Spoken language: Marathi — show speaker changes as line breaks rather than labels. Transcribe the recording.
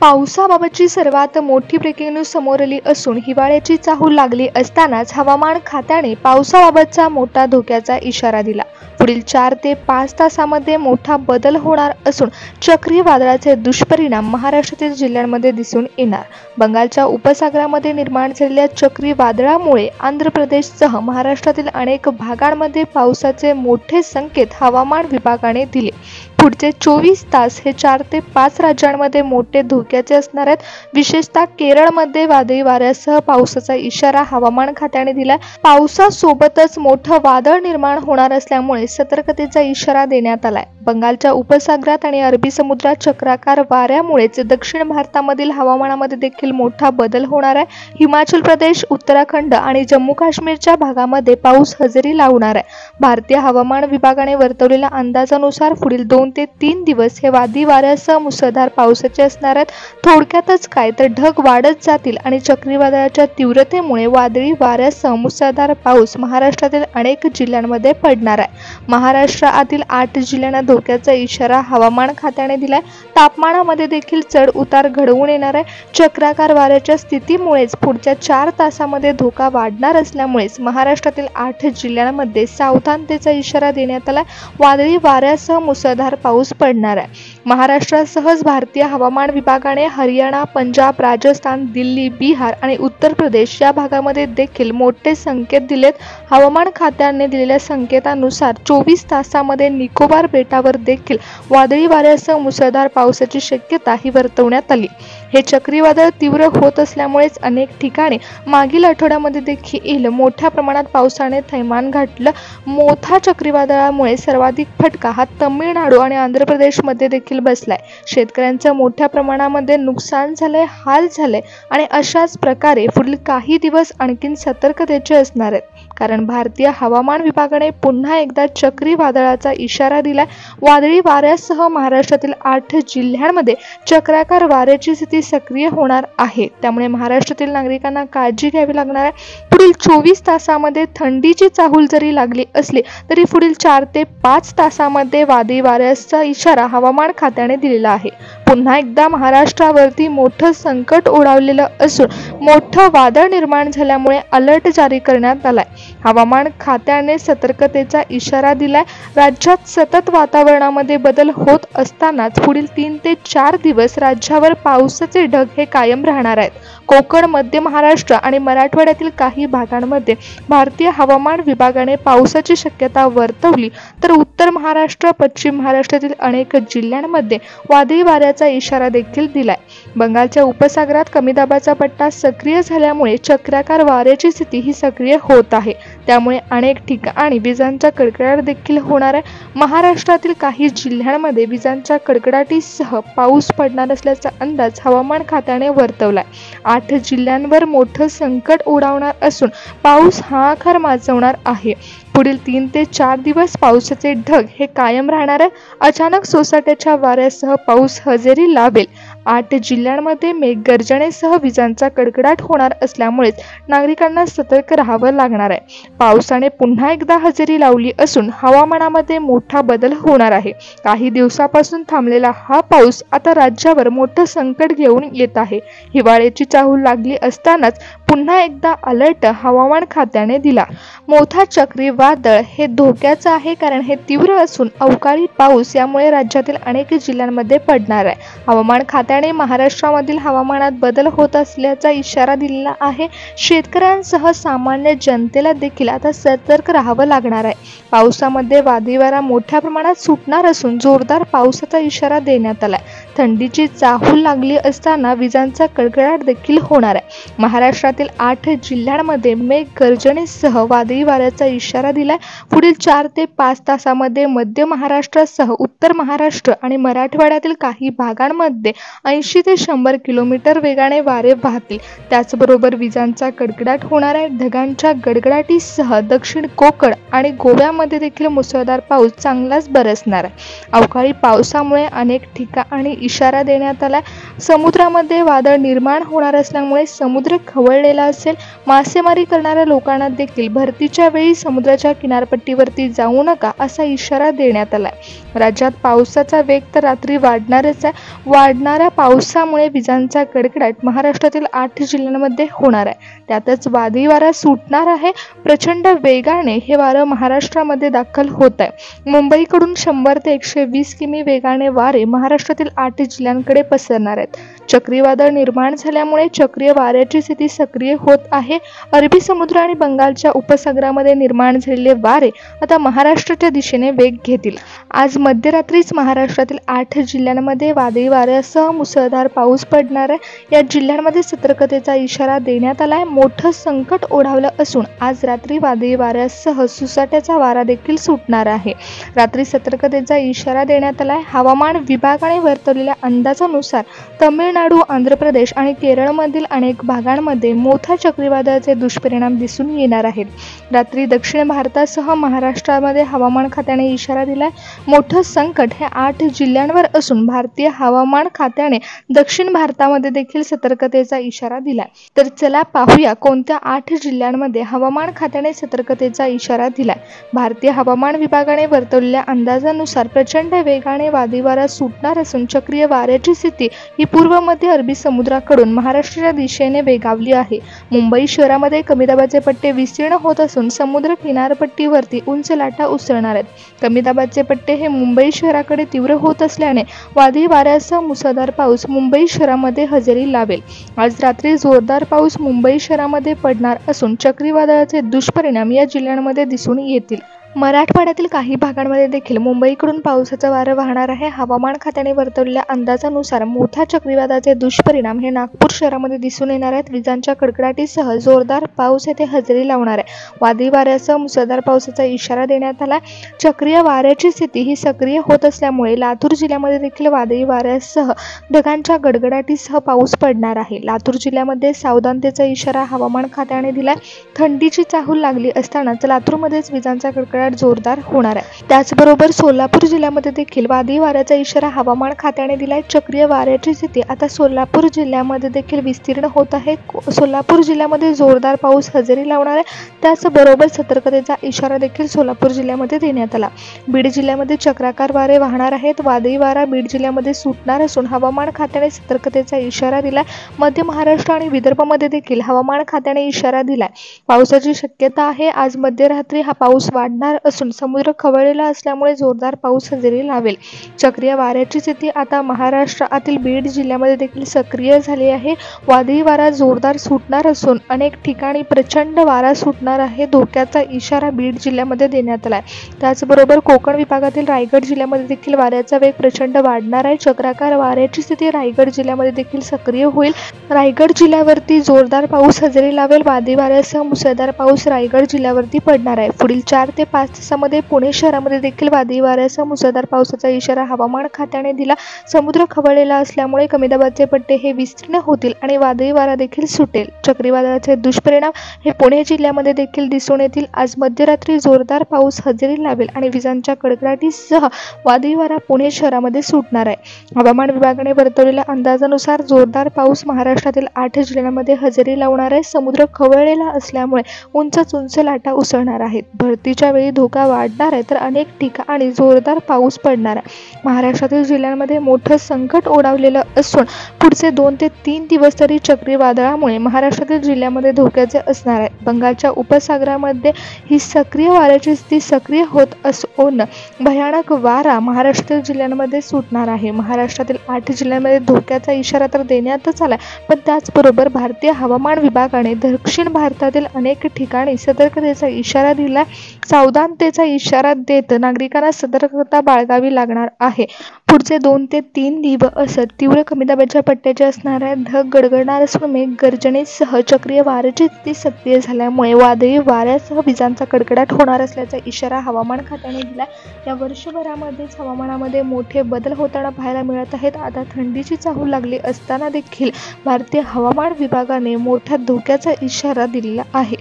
पावसाबाबतची सर्वात मोठी ब्रेकिंग न्यूज समोर आली असून हिवाळ्याची चाहूल लागली असतानाच हवामान खात्याने पावसाबाबतचा मोठा धोक्याचा इशारा दिला। पुढील 4 ते 5 तासांमध्ये मोठा बदल होणार असून चक्रीवादळाचे दुष्परिणाम महाराष्ट्रातील जिल्ह्यांमध्ये दिसून येणार। बंगालच्या उपसागरामध्ये निर्माण झालेल्या चक्रीवादळामुळे आंध्र प्रदेशसह महाराष्ट्रातील अनेक भागांमध्ये पावसाचे मोठे संकेत हवामान विभागाने दिले। पुढचे 24 तास हे 4 ते 5 राज्यांमध्ये मोठे धोक्याचे असणार आहेत। विशेषतः केरळमध्ये वादळी वाऱ्यासह पावसाचा इशारा हवामान खात्याने दिला। पावसासोबतच मोठं वादळ निर्माण होणार असल्यामुळे सतर्कतेचा इशारा देण्यात आलाय। बंगालच्या उपसागरात आणि अरबी समुद्रात चक्राकार वाऱ्यामुळेच दक्षिण भारतामधील हवामानामध्ये देखील मोठा बदल होणार आहे। हिमाचल प्रदेश, उत्तराखंड आणि जम्मू काश्मीरच्या भागामध्ये पाऊस हजेरी लावणार आहे। भारतीय हवामान विभागाने वर्तवलेल्या अंदाजानुसार पुढील 2 ते 3 दिवस हे वादळी वाऱ्यासह मुसळधार पावसाचे असणार आहेत। थोडक्यातच काय तर ढग वाढत जातील आणि चक्रीवादळाच्या तीव्रतेमुळे वादळी वाऱ्यासह मुसळधार पाऊस महाराष्ट्रातील अनेक जिल्ह्यांमध्ये पडणार आहे। महाराष्ट्रातील 8 जिल्ह्यांना धोक्याचा इशारा हवामान खात्याने दिलाय। तापमानामध्ये देखील चढ उतार घडवून येणार आहे। चक्राकार वाऱ्याच्या स्थितीमुळेच पुढच्या 4 तासांमध्ये धोका वाढणार असल्यामुळेच महाराष्ट्रातील 8 जिल्ह्यांमध्ये सावधानतेचा इशारा देण्यात आला। वादळी वाऱ्यासह मुसळधार पाऊस पडणार आहे। महाराष्ट्रासहच भारतीय हवामान विभागाने हरियाणा, पंजाब, राजस्थान, दिल्ली, बिहार आणि उत्तर प्रदेश या भागामध्ये देखील मोठे संकेत दिलेत। हवामान खात्याने दिलेल्या संकेतानुसार 24 तासांमध्ये निकोबार बेटावर देखील वादळी वाऱ्यासह मुसळधार पावसाची शक्यता ही वर्तवण्यात आली। हे चक्रीवादळ तीव्र होत असल्यामुळेच अनेक ठिकाणी मागील आठवड्यामध्ये देखील मोठ्या प्रमाणात पावसाने थैमान घातलं। मोठा चक्रीवादळामुळे सर्वाधिक फटका हा तमिळनाडू आणि आंध्र प्रदेशमध्ये देखील बसलाय। शेतकऱ्यांचं मोठ्या प्रमाणामध्ये नुकसान झालंय, हाल झाले आणि अशाच प्रकारे पुढील काही दिवस आणखीन सतर्कतेचे असणार आहेत, कारण भारतीय हवामान विभागाने पुन्हा एकदा चक्रीवादळाचा इशारा दिलाय। वादळी वाऱ्यासह महाराष्ट्रातील 8 जिल्ह्यांमध्ये चक्राकार वाऱ्याची स्थिती सक्रिय होणार आहे, त्यामुळे महाराष्ट्रातील नागरिकांना काळजी घ्यावी लागणार आहे। पुढील 24 तासांमध्ये थंडीची चाहूल जरी लागली असली तरी पुढील 4 ते 5 तासांमध्ये वादळी वाऱ्याचा इशारा हवामान खात्याने दिलेला आहे। पुन्हा एकदा महाराष्ट्रावरती मोठं संकट ओढावलेलं असून मोठं वादळ निर्माण झाल्यामुळे अलर्ट जारी करण्यात आलाय। हवामान खात्याने सतर्कतेचा इशारा दिलाय। राज्यात सतत वातावरणामध्ये बदल होत असतानाच पुढील 3 ते 4 दिवस राज्यावर पावसाचे ढग हे कायम राहणार आहेत। कोकण, मध्य महाराष्ट्र आणि मराठवाड्यातील काही भागांमध्ये भारतीय हवामान विभागाने पावसाची शक्यता वर्तवली तर उत्तर महाराष्ट्र, पश्चिम महाराष्ट्रातील अनेक जिल्ह्यांमध्ये वादळी वाऱ्याचा इशारा देखील दिलाय। बंगालच्या उपसागरात कमी दाबाचा पट्टा सक्रिय झाल्यामुळे चक्राकार वाऱ्याची स्थिती ही सक्रिय होत आहे, त्यामुळे अनेक ठिकाणी विजांचा कडकडाट देखील होणार आहे। महाराष्ट्रातील काही जिल्ह्यांमध्ये विजांच्या कडकडाटीसह पाऊस पडणार असल्याचा अंदाज हवामान खात्याने वर्तवलाय। 8 जिल्ह्यांवर मोठं संकट ओढावणार असून पाऊस हाहाकार माजवणार आहे। पुढील 3 ते 4 दिवस पावसाचे ढग हे कायम राहणार आहे। अचानक सोसाट्याच्या वाऱ्यासह पाऊस हजेरी लावेल। 8 जिल्ह्यांमध्ये मेघगर्जनेसह विजांचा कडकडाट होणार असल्यामुळे नागरिकांना सतर्क राहावं लागणार आहे। पावसाने पुन्हा एकदा हजेरी लावली असून हवामानामध्ये मोठा बदल होणार आहे। काही दिवसापासून थांबलेला हा पाऊस आता राज्यावर मोठं संकट घेऊन येत आहे। हिवाळ्याची चाहूल लागली असतानाच पुन्हा एकदा अलर्ट हवामान खात्याने दिला। मोठा चक्रीवादळ हे धोक्याचं आहे, कारण हे तीव्र असून अवकाळी पाऊस यामुळे राज्यातील अनेक जिल्ह्यांमध्ये पडणार आहे। हवामान खात्याने महाराष्ट्रामधील हवामानात बदल होत असल्याचा इशारा दिलेला आहे। शेतकऱ्यांसह सामान्य जनतेला देखील आता सतर्क राहावं लागणार आहे। पावसामध्ये वादळी वारा मोठ्या प्रमाणात सुटणार असून जोरदार पावसाचा इशारा देण्यात आलाय। थंडीची चाहूल लागली असताना विजांचा कडकडाट देखील होणार आहे। महाराष्ट्रातील 8 जिल्ह्यांमध्ये मेघगर्जनेसह वादळी वाऱ्याचा इशारा दिलाय। पुढील 4 ते 5 तासांमध्ये मध्य महाराष्ट्रासह उत्तर महाराष्ट्र आणि मराठवाड्यातील काही भागांमध्ये 80 ते 100 किलोमीटर वेगाने वारे वाहतील। त्याचबरोबर विजांचा कडकडाट होणार आहे। ढगांच्या गडगडाटीसह दक्षिण कोकण आणि गोव्यामध्ये देखील मुसळधार पाऊस चांगलाच बरसणार आहे। अवकाळी पावसामुळे अनेक ठिकाणी इशारा देण्यात आला। समुद्रामध्ये वादळ निर्माण होणार असल्यामुळे समुद्र खवळलेला असेल। मासेमारी करणाऱ्या लोकांना देखील भरतीच्या वेळी समुद्राच्या किनारपट्टीवरती जाऊ नका असा इशारा देण्यात आला। राज्यात पावसाचा वेग तर रात्री वाढणारच आहे। वाढणाऱ्या पावसामुळे विजांचा कडकडाट महाराष्ट्रातील 8 जिल्ह्यांमध्ये होणार आहे। त्यातच वादळी वारा सुटणार आहे। प्रचंड वेगाने हे वारं महाराष्ट्रामध्ये दाखल होत आहे। मुंबईकडून 100 ते 120 किमी वेगाने वारे महाराष्ट्रातील 8 जिल्ह्यांकडे पसरणार आहेत। चक्रीवादळ निर्माण झाल्यामुळे चक्रीय वाऱ्याची स्थिती सक्रिय होत आहे। अरबी समुद्र आणि बंगालच्या उपसागरामध्ये निर्माण झालेले वारे आता महाराष्ट्राच्या दिशेने वेग घेतील। आज मध्यरात्रीच महाराष्ट्रातील 8 जिल्ह्यांमध्ये वादळी वाऱ्यासह मुसळधार पाऊस पडणार आहे। या जिल्ह्यांमध्ये सतर्कतेचा इशारा देण्यात आलाय। मोठं संकट ओढावलं असून आज रात्री वादळी वाऱ्यासह सुसाट्याचा वारा देखील सुटणार आहे। रात्री सतर्कतेचा इशारा देण्यात आलाय। हवामान विभागाने वर्तवलेल्या अंदाजानुसार तमिळनाडू, आंध्र प्रदेश आणि केरळमधील अनेक भागांमध्ये मोठ्या चक्रीवादळाचे दुष्परिणाम दिसून येणार आहेत। रात्री दक्षिण भारतासह महाराष्ट्रामध्ये हवामान खात्याने इशारा दिलाय। मोठं संकट हे 8 जिल्ह्यांवर असून भारतीय हवामान खात्याने दक्षिण भारतामध्ये देखील सतर्कतेचा इशारा दिलाय। तर चला पाहूया कोणत्या 8 जिल्ह्यांमध्ये हवामान खात्याने सतर्कतेचा इशारा दिलाय। भारतीय हवामान विभागाने वर्तवलेल्या अंदाजानुसार प्रचंड वेगाने वादळी वारा सुटणार असून चक्रीय वाऱ्याची स्थिती ही पूर्व मध्य अरबी समुद्राकडून महाराष्ट्राच्या दिशेने वेगावली आहे। मुंबई शहरामध्ये कमी दाबाचे पट्टे विस्तीर्ण होत असून समुद्र किनारपट्टीवरती उंच लाटा उसळणार आहेत। कमी दाबाचे पट्टे हे मुंबई शहराकडे तीव्र होत असल्याने वादळी वाऱ्यासह मुसळधार पाऊस मुंबई शहरामध्ये हजेरी लावेल। आज रात्री जोरदार पाऊस मुंबई शहरामध्ये पडणार असून चक्रीवादळाचे दुष्परिणाम या जिल्ह्यांमध्ये दिसून येतील। मराठवाड्यातील काही भागांमध्ये देखील मुंबईकडून पावसाचा वारा वाहणार आहे। हवामान खात्याने वर्तवलेल्या अंदाजानुसार मोठ्या चक्रीवादळाचे दुष्परिणाम हे नागपूर शहरामध्ये दिसून येणार आहेत। विजांच्या कडकडाटीसह जोरदार पाऊस येथे हजेरी लावणार आहे। वादळी वाऱ्यासह मुसळधार पावसाचा इशारा देण्यात आला। चक्रीय वाऱ्याची स्थिती ही सक्रिय होत असल्यामुळे लातूर जिल्ह्यामध्ये देखील वादळी वाऱ्यासह ढगांच्या गडगडाटीसह पाऊस पडणार आहे। लातूर जिल्ह्यामध्ये सावधानतेचा इशारा हवामान खात्याने दिलाय। थंडीची चाहूल लागली असतानाच लातूरमध्येच विजांचा कडकडाट जोरदार होणार आहे। त्याचबरोबर सोलापूर जिल्ह्यामध्ये देखील वादळी वाऱ्याचा इशारा हवामान खात्याने दिलाय। चक्रीय वाऱ्याची स्थिती आता सोलापूर जिल्ह्यामध्ये देखील विस्तीर्ण होत आहे। सोलापूर जिल्ह्यामध्ये जोरदार पाऊस हजेरी लावणार आहे। त्याचबरोबर सतर्कतेचा इशारा देखील सोलापूर जिल्ह्यामध्ये देण्यात आला। बीड जिल्ह्यामध्ये चक्राकार वारे वाहणार आहेत। वादळी वारा बीड जिल्ह्यामध्ये सुटणार असून हवामान खात्याने सतर्कतेचा इशारा दिलाय। मध्य महाराष्ट्र आणि विदर्भामध्ये देखील हवामान खात्याने इशारा दिलाय। पावसाची शक्यता आहे। आज मध्यरात्री हा पाऊस वाढणार असून समुद्र खवळलेला असल्यामुळे जोरदार पाऊस हजेरी लावेल। चक्रीय वाऱ्याची स्थिती आता महाराष्ट्रातील बीड जिल्ह्यामध्ये देखील सक्रिय झाली आहे। वादळी वारा जोरदार सुटणार असून अनेक ठिकाणी प्रचंड वारा सुटणार आहे। धोक्याचा इशारा बीड जिल्ह्यामध्ये देण्यात आलाय। त्याचबरोबर कोकण विभागातील रायगड जिल्ह्यामध्ये देखील वाऱ्याचा वेग प्रचंड वाढणार आहे। चक्राकार वाऱ्याची स्थिती रायगड जिल्ह्यामध्ये देखील सक्रिय होईल। रायगड जिल्ह्यावरती जोरदार पाऊस हजेरी लावेल। वादळी वाऱ्यासह मुसळधार पाऊस रायगड जिल्ह्यावरती पडणार आहे। पुढील 4 ते 5 तासामध्ये पुणे शहरामध्ये देखील वादळी वाऱ्यासह मुसळधार पावसाचा इशारा हवामान खात्याने दिला। समुद्र खवळलेला असल्यामुळे कमी दाबाचे पट्टे हे विस्तीर्ण होतील आणि वादळी वारा देखील सुटेल। चक्रीवादळाचे दुष्परिणाम हे पुणे जिल्ह्यामध्ये देखील दिसून येतील। आज मध्यरात्री जोरदार पाऊस हजेरी लावेल आणि विजांच्या कडकडाटीसह वादळी वारा पुणे शहरामध्ये सुटणार आहे। हवामान विभागाने वर्तवलेल्या अंदाजानुसार जोरदार पाऊस महाराष्ट्रातील 8 जिल्ह्यांमध्ये हजेरी लावणार आहे। समुद्र खवळलेला असल्यामुळे उंच लाटा उसळणार आहेत। भरतीच्या वेळी धोका वाढणार आहे तर अनेक ठिकाणी जोरदार पाऊस पडणार आहे। महाराष्ट्रातील जिल्ह्यांमध्ये मोठं संकट ओढावलेलं असून पुढचे 2 ते 3 दिवस तरी चक्रीवादळामुळे महाराष्ट्रातील जिल्ह्यामध्ये धोक्याचे असणार आहे। बंगालच्या उपसागरामध्ये ही सक्रिय वाऱ्याची स्थिती सक्रिय होत असून भयानक वारा महाराष्ट्रातील जिल्ह्यांमध्ये सुटणार आहे। महाराष्ट्रातील 8 जिल्ह्यांमध्ये धोक्याचा इशारा तर देण्यातच आला, पण त्याचबरोबर भारतीय हवामान विभागाने दक्षिण भारतातील अनेक ठिकाणी सतर्कतेचा इशारा दिला। सावधानतेचा इशारा देत नागरिकांना सतर्कता बाळगावी लागणार आहे। पुढचे 2 ते 3 दिवस तीव्र कमी दाबाच्या पट्ट्याचे असणार आहे। ढग गडगडणार असून मेघगर्जनेसह चक्रीय वाऱ्याची स्थिती सक्रिय झाल्यामुळे वादळी वाऱ्यासह विजांचा कडकडाट होणार असल्याचा इशारा हवामान खात्याने दिला। या वर्षभरामध्येच हवामानामध्ये मोठे बदल होताना पाहायला मिळत आहेत। आता थंडीची चाहूल लागली असताना देखील भारतीय हवामान विभागाने मोठ्या धोक्याचा इशारा दिलेला आहे।